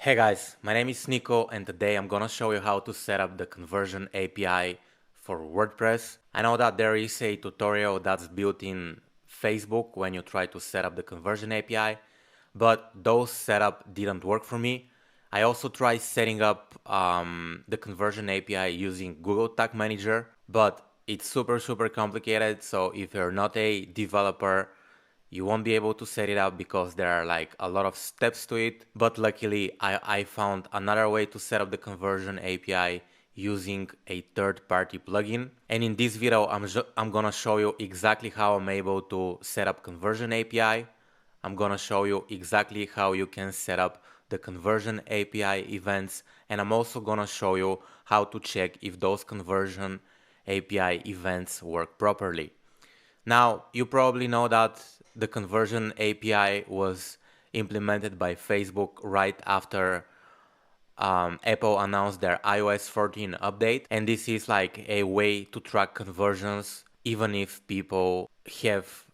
Hey guys, my name is Nico and today I'm gonna show you how to set up the conversion API for WordPress. I know that there is a tutorial that's built in Facebook when you try to set up the conversion API, but those setup didn't work for me. I also tried setting up the conversion API using Google Tag Manager, but it's super complicated. So if you're not a developer, you won't be able to set it up because there are like a lot of steps to it. But luckily I found another way to set up the conversion API using a third-party plugin. And in this video I'm gonna show you exactly how I'm able to set up conversion API. I'm gonna show you exactly how you can set up the conversion API events, and I'm also gonna show you how to check if those conversion API events work properly. Now, you probably know that the conversion API was implemented by Facebook right after Apple announced their iOS 14 update, and this is like a way to track conversions even if people have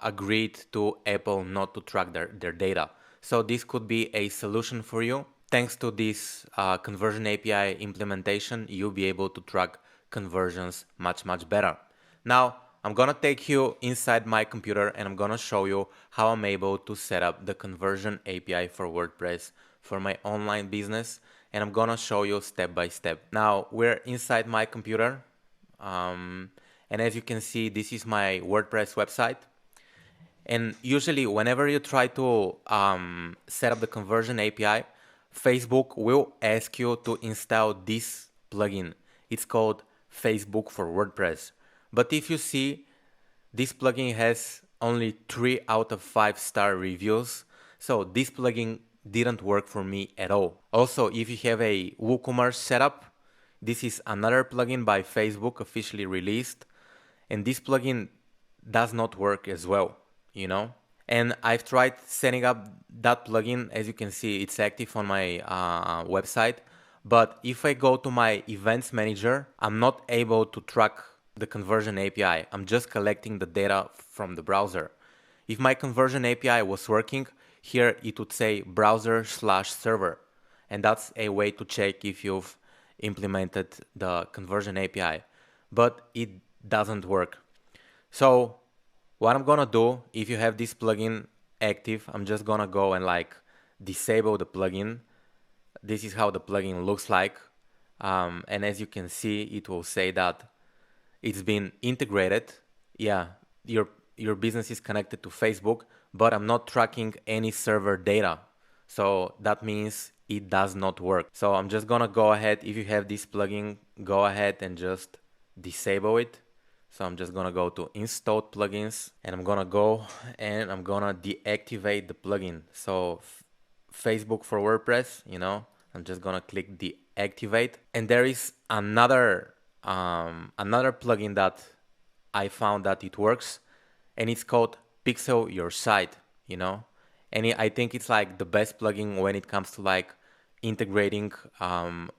agreed to Apple not to track their data. So this could be a solution for you. Thanks to this conversion API implementation, you'll be able to track conversions much better. Now, I'm gonna take you inside my computer and I'm gonna show you how I'm able to set up the conversion API for WordPress for my online business, and I'm gonna show you step by step. Now, we're inside my computer, and as you can see, this is my WordPress website. And usually whenever you try to set up the conversion API, Facebook will ask you to install this plugin. It's called Facebook for WordPress. But if you see, this plugin has only 3 out of 5-star reviews. So this plugin didn't work for me at all. Also, if you have a WooCommerce setup, this is another plugin by Facebook officially released. And this plugin does not work as well, you know? And I've tried setting up that plugin. As you can see, it's active on my website. But if I go to my events manager, I'm not able to track the conversion API. I'm just collecting the data from the browser. If my conversion API was working, here it would say browser/server. And that's a way to check if you've implemented the conversion API. But it doesn't work. So what I'm gonna do, if you have this plugin active, I'm just gonna go and like disable the plugin. This is how the plugin looks like. And as you can see, it will say that it's been integrated. Yeah, your business is connected to Facebook, but I'm not tracking any server data. So that means it does not work. So I'm just gonna go ahead, if you have this plugin, go ahead and just disable it. So I'm just gonna go to installed plugins and I'm gonna go and I'm gonna deactivate the plugin. So Facebook for WordPress, I'm just gonna click deactivate. And there is another plugin that I found that it works, and it's called PixelYourSite, and I think it's like the best plugin when it comes to like integrating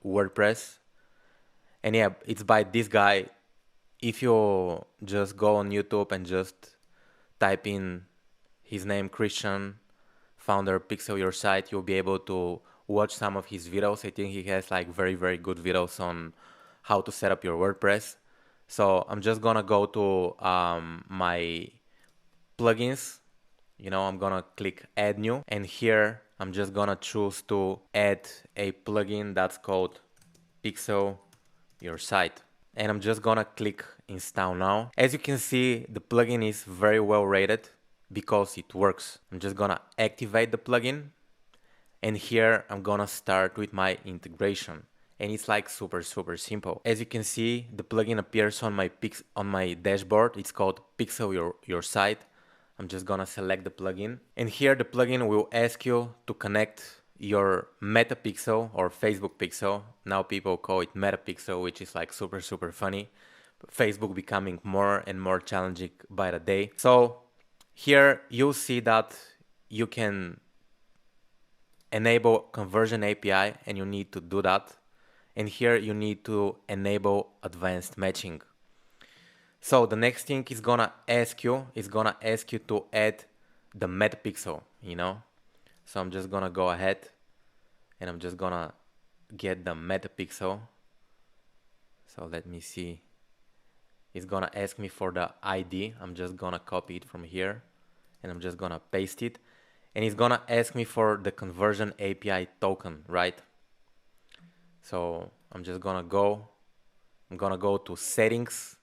WordPress. And yeah, it's by this guy. If you just go on YouTube and just type in his name, Christian, founder PixelYourSite, you'll be able to watch some of his videos. I think he has like very good videos on how to set up your WordPress. So I'm just gonna go to my plugins. I'm gonna click add new, and here I'm just gonna choose to add a plugin that's called PixelYourSite. And I'm just gonna click install now. As you can see, the plugin is very well rated because it works. I'm just gonna activate the plugin, and here I'm gonna start with my integration. And it's like super simple. As you can see, the plugin appears on my dashboard. It's called PixelYourSite. I'm just gonna select the plugin, and here the plugin will ask you to connect your Metapixel or Facebook pixel. Now people call it Metapixel, which is like super funny. Facebook becoming more and more challenging by the day. So here you'll see that you can enable conversion API, and you need to do that. And here you need to enable advanced matching. So the next thing is gonna ask you to add the Metapixel, So I'm just gonna go ahead and I'm just gonna get the Metapixel. So let me see. It's gonna ask me for the ID. I'm just gonna copy it from here and I'm just gonna paste it. And it's gonna ask me for the conversion API token, right? So I'm just gonna go. I'm gonna go to settings.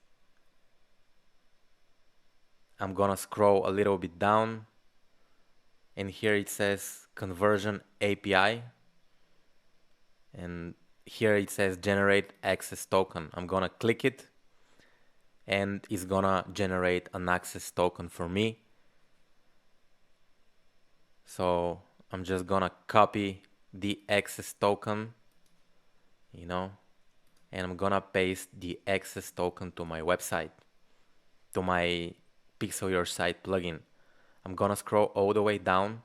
I'm gonna scroll a little bit down. And here it says conversion API. And here it says generate access token. I'm gonna click it and it's gonna generate an access token for me. So I'm just gonna copy the access token, and I'm gonna paste the access token to my website, to my PixelYourSite plugin. I'm gonna scroll all the way down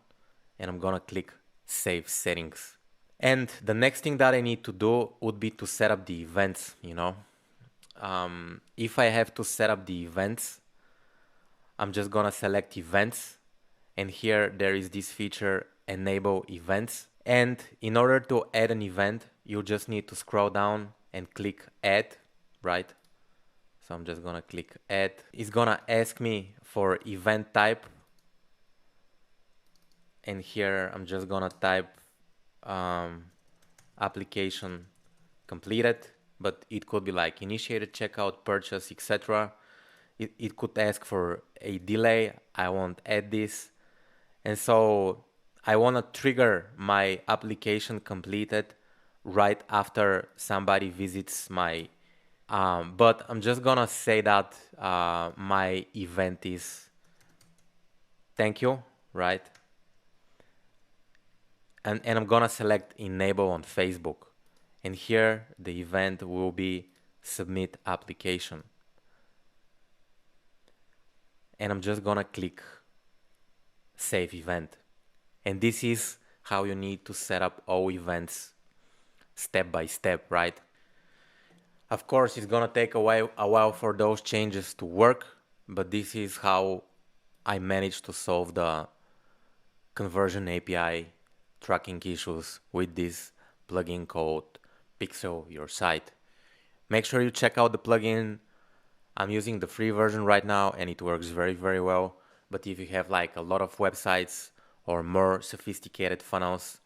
and I'm gonna click Save Settings. And the next thing that I need to do would be to set up the events, If I have to set up the events, I'm just gonna select events, and here there is this feature, enable events. And in order to add an event, you just need to scroll down and click add, right? So I'm just gonna click add. It's gonna ask me for event type, and here I'm just gonna type application completed, but it could be like initiated checkout, purchase, etc. It could ask for a delay. I won't add this. And so I want to trigger my application completed right after somebody visits my, but I'm just gonna say that my event is thank you, right? And I'm gonna select enable on Facebook. And here the event will be submit application. And I'm just gonna click save event. And this is how you need to set up all events step by step, right? Of course, it's gonna take a while for those changes to work, but this is how I managed to solve the conversion API tracking issues with this plugin called PixelYourSite. Make sure you check out the plugin. I'm using the free version right now and it works very, very well. But if you have like a lot of websites or more sophisticated funnels,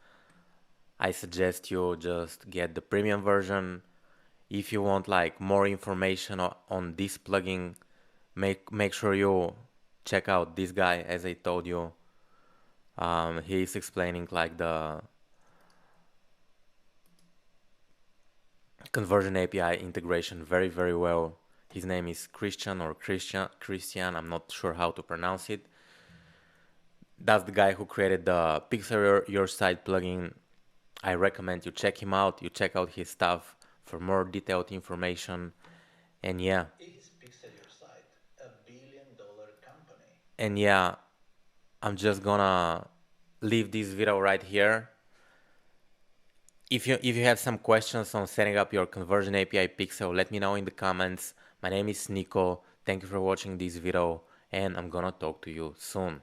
I suggest you just get the premium version. If you want like more information on this plugin, make sure you check out this guy, as I told you. He is explaining like the conversion API integration very, very well. His name is Christian, I'm not sure how to pronounce it. That's the guy who created the PixelYourSite plugin. I recommend you check him out. You check out his stuff for more detailed information. And yeah. Is PixelYourSite a billion-dollar company? And yeah, I'm just gonna leave this video right here. If you have some questions on setting up your conversion API Pixel, let me know in the comments. My name is Nico. Thank you for watching this video, and I'm gonna talk to you soon.